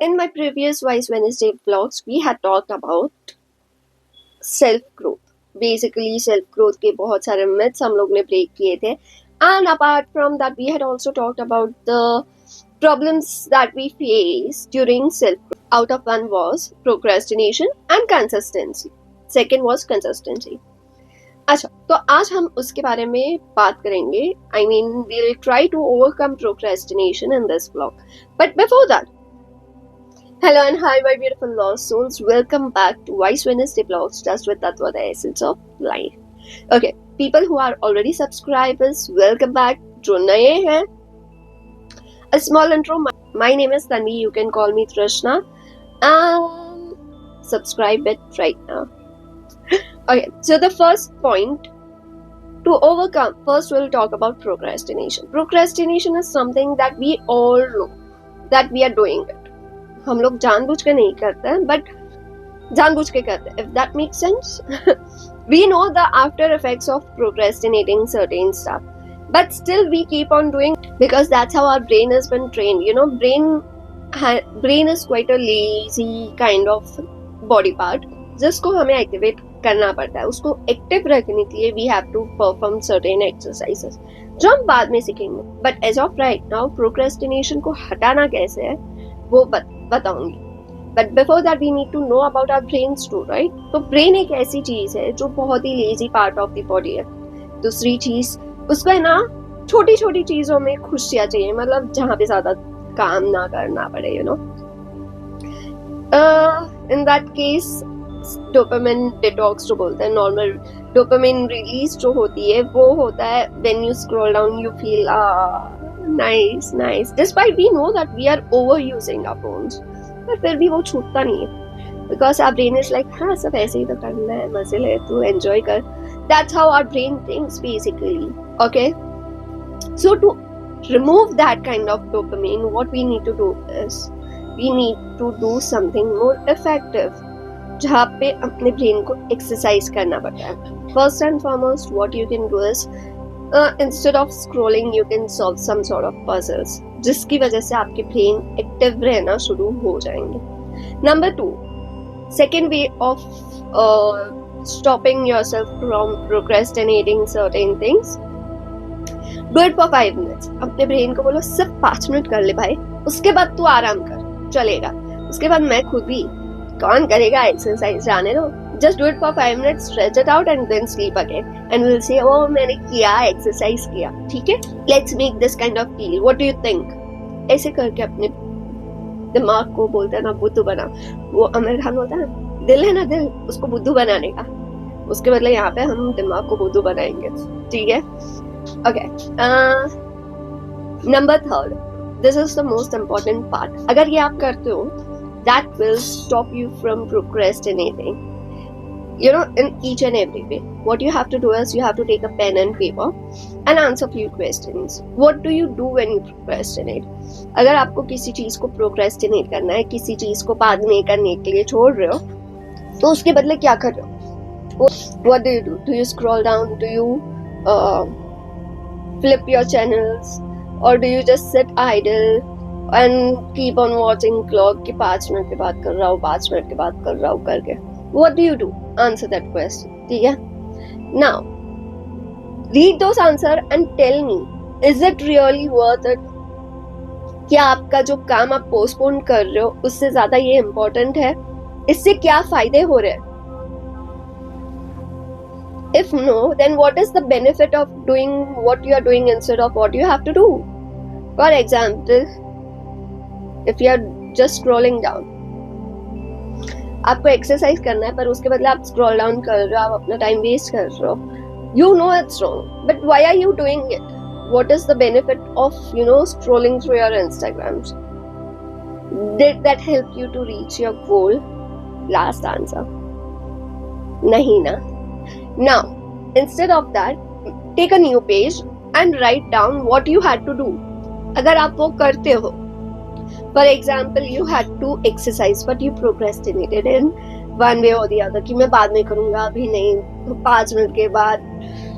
In my previous Wise Wednesday vlogs, we had talked about self growth. Basically, self growth के बहुत सारे myths हम लोग ने break किए थे. And apart from that, we had also talked about the problems that we face during self growth. Out of one was procrastination and consistency. Second was consistency. अच्छा, तो आज हम उसके बारे में बात करेंगे. I mean, we'll try to overcome procrastination in this vlog. But before that, hello and hi my beautiful lost souls. Welcome back to Wise Wednesday vlogs, just with Tattva, the essence of life. Okay, people who are already subscribers, welcome back. जो नए हैं, a small intro. My name is Tanvi. You can call me Trishna. And subscribe it right now. Okay, so the first point to overcome, first we'll talk about procrastination. Procrastination is something that we all know that we are doing it. हम लोग जानबूझ के नहीं करते हैं, but जानबूझ के करते हैं. If that makes sense. We know the after effects of procrastinating certain stuff, but still we keep on doing because that's how our brain has been trained. You know, brain is quite a lazy kind of body part, जिसको हमें activate करना पड़ता है. उसको active रखने के लिए we have to perform certain exercises, जो हम बाद में सीखेंगे. But as of right now, procrastination को हटाना कैसे है वो बताऊंगी. But before that we need to know about our brains too, right? तो brain एक ऐसी चीज है जो बहुत ही lazy part of the body है. दूसरी चीज, उसको है ना छोटी छोटी चीजों में खुशियाँ चाहिए, मतलब जहाँ पे ज्यादा काम ना करना पड़े, you know. In that case dopamine detox जो बोलते हैं, नॉर्मल डोपामिन रिलीज जो होती है वो होता है when you scroll down, you feel nice despite we know that we are overusing our phones, पर फिर भी वो छूटता नहीं है because our brain is like हाँ सब ऐसे ही तो करना है, मजे ले, तू एंजॉय कर. That's how our brain thinks basically. Okay, so to remove that kind of dopamine, what we need to do is we need to do something more effective, जहाँ पे अपने ब्रेन को एक्सरसाइज करना पड़ता है. First and foremost what you can do is instead of scrolling you can solve some sort of puzzles, जिसकी वजह से आपके ब्रेन एक्टिव रहना शुरू हो जाएंगे. Number 2, second way of stopping yourself from procrastinating certain things, do it for 5 minutes. अपने brain को बोलो सिर्फ 5 मिनट कर ले भाई, उसके बाद तू आराम कर, चलेगा. उसके बाद मैं खुद भी, कौन करेगा एक्सरसाइज, जाने दो. Just do it for 5 minutes, stretch it out and then sleep again and will say oh मैंने किया, एक्सरसाइज किया. ठीक है, let's make this kind of feel. What do you think? ऐसे करके अपने दिमाग को बोलते हैं ना बुद्धू बना. वो आमिर खान बोलता है दिल है ना दिल, उसको बुद्धू बनाने का. उसके बदले यहाँ पे हम दिमाग को बुद्धू बनाएंगे. ठीक है. Okay, number 3, this is the most important part. अगर ये आप करते हो, that will stop you from procrastinating. You know, in each and every way, what you have to do is you have to take a pen and paper and answer few questions. What do you do when you procrastinate? अगर आपको किसी चीज को procrastinate करना है, किसी चीज को बाद में करने के लिए छोड़ रहे हो, तो उसके बदले क्या कर रहे हो? What do you do? Do you scroll down? Do you flip your channels, or do you just sit idle and keep on watching clock कि 5 मिनट के बाद कर रहा हूँ, 5 मिनट के बाद कर रहा हूँ करके? What do you do? Answer that question. ठीक है. Now read those answer and tell me, is it really worth it? क्या आपका जो काम आप पोस्टपोन कर रहे हो उससे ज्यादा ये इम्पोर्टेंट है? इससे क्या फायदे हो रहे हैं? If no, then what is the benefit of doing what you are doing instead of what you have to do? For example, if you are just scrolling down, आपको एक्सरसाइज करना है पर उसके बदले आप स्क्रॉल डाउन कर रहे हो, आप अपना टाइम वेस्ट कर रहे हो. You know it's wrong, but why are you doing it? What is the benefit of, you know, scrolling through your Instagrams? Did that help you to reach your goal? Last answer. नहीं ना. Now, instead of that, take a new page and write down what you had to do. अगर आप वो करते हो, for example, you had to exercise but you procrastinated in one way or the other कि मैं बाद में करूँगा, अभी नहीं, 5 मिनट के बाद.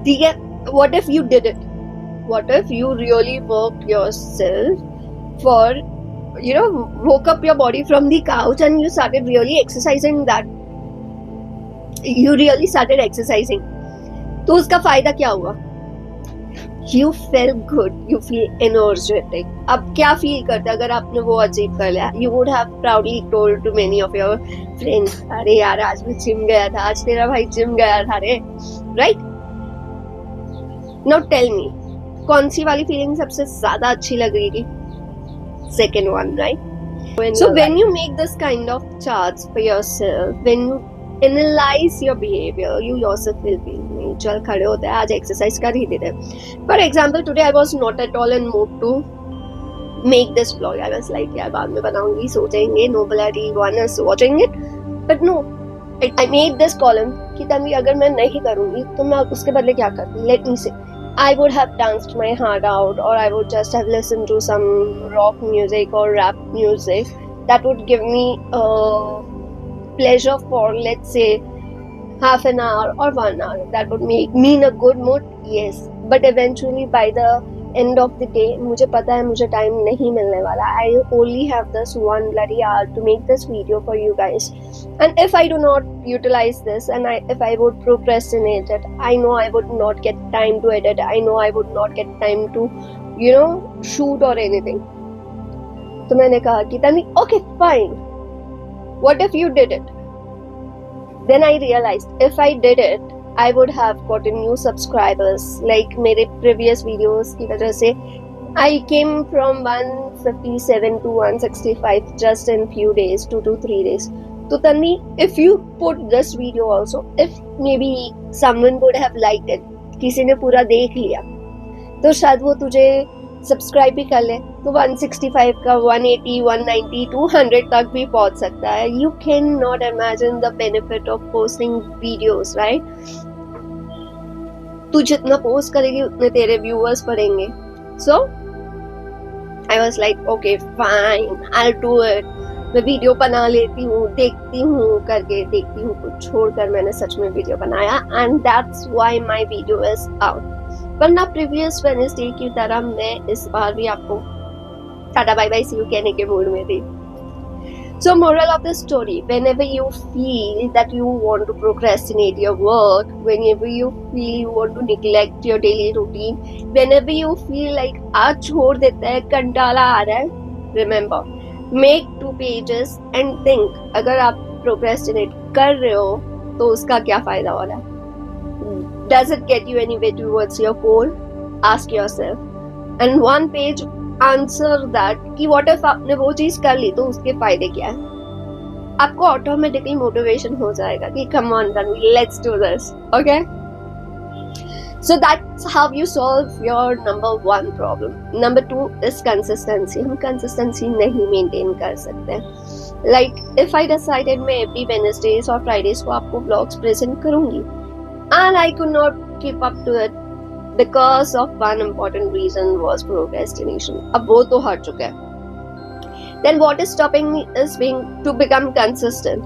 ठीक है. What if you did it? What if you really worked yourself for you know, woke up your body from the couch and you started really exercising that. You really started exercising. तो उसका फायदा क्या हुआ? You feel good, you feel energetic. अब क्या feel करते अगर आपने वो अचीव कर लिया? You would have proudly told to many of your friends, अरे यार आज मैं जिम गया था, आज तेरा भाई जिम गया था रे, right? Now tell me, कौन सी वाली फीलिंग सबसे ज्यादा अच्छी लगेगी? Second one, right? So when you make this kind of charts for yourself, when you analyze your behavior, you yourself will feel नहीं चल खड़े होते हैं, आज एक्सरसाइज कर ही देते हैं. For example, today I was not at all in mood to make this vlog. I was like यार बाद में बनाऊंगी, सोचेंगे, nobody one is watching it, but no, I made this column कि तभी अगर मैं नहीं करूंगी तो मैं उसके बदले क्या करूँ? Let me say, I would have danced my heart out, or I would just have listened to some rock music or rap music that would give me pleasure for, let's say, half an hour or 1 hour. That would make me in a good mood, yes. But eventually by the end of the day, मुझे पता है मुझे time नहीं मिलने वाला. I only have this 1 bloody hour to make this video for you guys. And if I do not utilize this, and if I would procrastinate it, I know I would not get time to edit. I know I would not get time to, you know, shoot or anything. तो मैंने कहा कि Tanvi, okay, fine. What if you did it? Then I realized if I did it, I would have gotten new subscribers. Like मेरे previous videos की वजह से I came from 157 to 165 just in few days, 2 to 3 days. So Tanvi, if you put this video also, if maybe someone would have liked it, किसी ने पूरा देख लिया, तो शायद वो तुझे सब्सक्राइब भी कर ले, तो 165 का 180, 190, 200 तक भी पहुंच सकता है. You cannot imagine the benefit of posting videos, right? तू जितना पोस्ट करेगी उतने तेरे व्यूअर्स बढ़ेंगे. So I was like, okay, fine, I'll do it. मैं वीडियो बना लेती हूँ, देखती हूँ करके देखती हूँ कुछ छोड़कर मैंने सच में वीडियो बनाया, and that's why my video is out. वरना प्रीवियस वेडनेसडे की तरह मैं इस बार भी आपको tata bye bye see you कहने के मूड में थी. So moral of the story, whenever you feel that you want to procrastinate your work, whenever you feel you want to neglect your daily routine, whenever you feel like आज छोड़ देते हैं, कंटाला आ रहा है, remember, make 2 pages and think, अगर आप procrastinate कर रहे हो तो उसका क्या फायदा हो रहा है? Does it get you anywhere towards your goal? Ask yourself. And 1 page answer that कि what if आपने वो चीज कर ली तो उसके फायदे क्या है? आपको ऑटोमेटिकली मोटिवेशन हो जाएगा कि come on Tanvi, let's do this. Okay? So that's how you solve your number 1 problem. Number 2 is consistency. हम consistency नहीं maintain कर सकते. Like if I decided मैं every Wednesdays और Fridays को आपको vlogs present करूँगी, and I could not keep up to it because of one important reason was procrastination. अब वो तो हट चुका है. Then what is stopping me is to become consistent.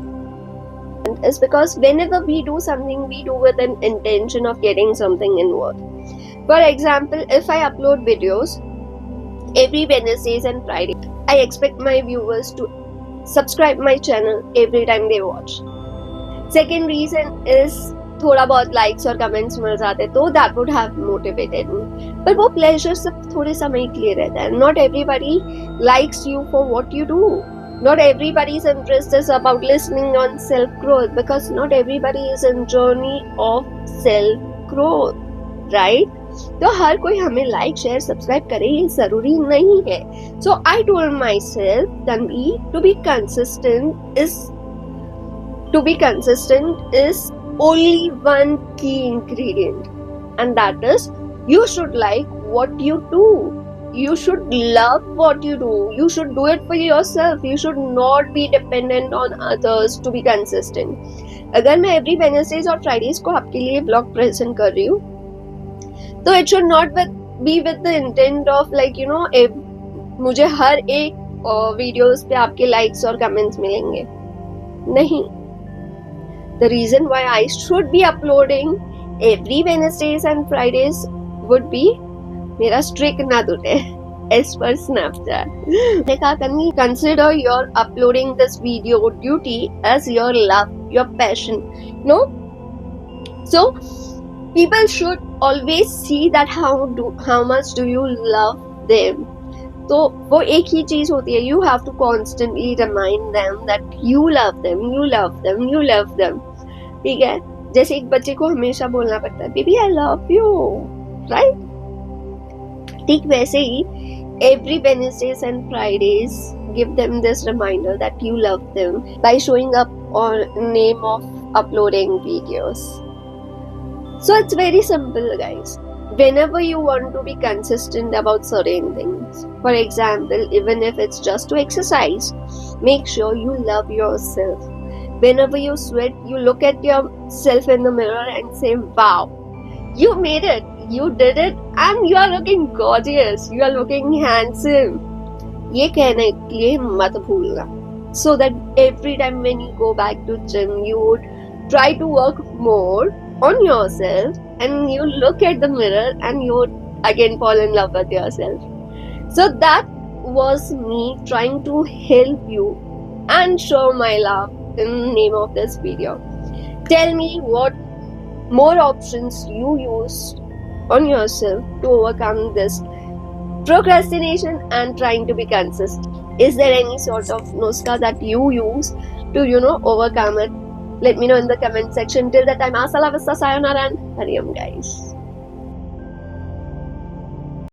Is because whenever we do something, we do with an intention of getting something in worth. For example, if I upload videos every Wednesdays and Fridays, I expect my viewers to subscribe my channel every time they watch. Second reason is थोड़ा बहुत likes और comments मिल जाते तो that would have motivated me. पर वो pleasure सिर्फ थोड़े समय के लिए रहता है. Not everybody likes you for what you do. Not everybody's interest is about listening on self growth, because not everybody is in journey of self growth, right? तो हर कोई हमें लाइक शेयर सब्सक्राइब करे ये जरूरी नहीं है. So I told myself, Tanvi, to be consistent is only one key ingredient, and that is you should like what you do. You should love what you do. You should do it for yourself. You should not be dependent on others to be consistent. अगर मैं every Wednesdays और Fridays को आपके लिए vlog present कर रही हूँ, तो it should not be with the intent of like you know मुझे हर एक videos पे आपके likes और comments मिलेंगे. नहीं. The reason why I should be uploading every Wednesdays and Fridays would be मेरा streak ना टूटे. as per Snapchat. Can we consider your uploading this video duty as your love, your passion? No? So people should always see that how much do you love them. तो वो एक ही चीज होती है, you have to constantly remind them that you love them, you love them, you love them. ठीक है, जैसे एक बच्चे को हमेशा बोलना पड़ता है baby I love you, right? ठीक वैसे ही every Wednesdays and Fridays give them this reminder that you love them by showing up on name of uploading videos. So it's very simple, guys. Whenever you want to be consistent about certain things, for example, even if it's just to exercise, make sure you love yourself. Whenever you sweat, you look at yourself in the mirror and say, wow, you made it, you did it, and you are looking gorgeous, you are looking handsome. ये कहने के लिए मत भूलना, so that every time when you go back to gym, you would try to work more on yourself and you look at the mirror and you would again fall in love with yourself. So that was me trying to help you and show my love in the name of this video. Tell me what more options you used on yourself to overcome this procrastination and trying to be consistent. Is there any sort of nuska that you use to overcome it? Let me know in the comment section. Till that time, hasta la vista, sayonara, and Hariam, guys.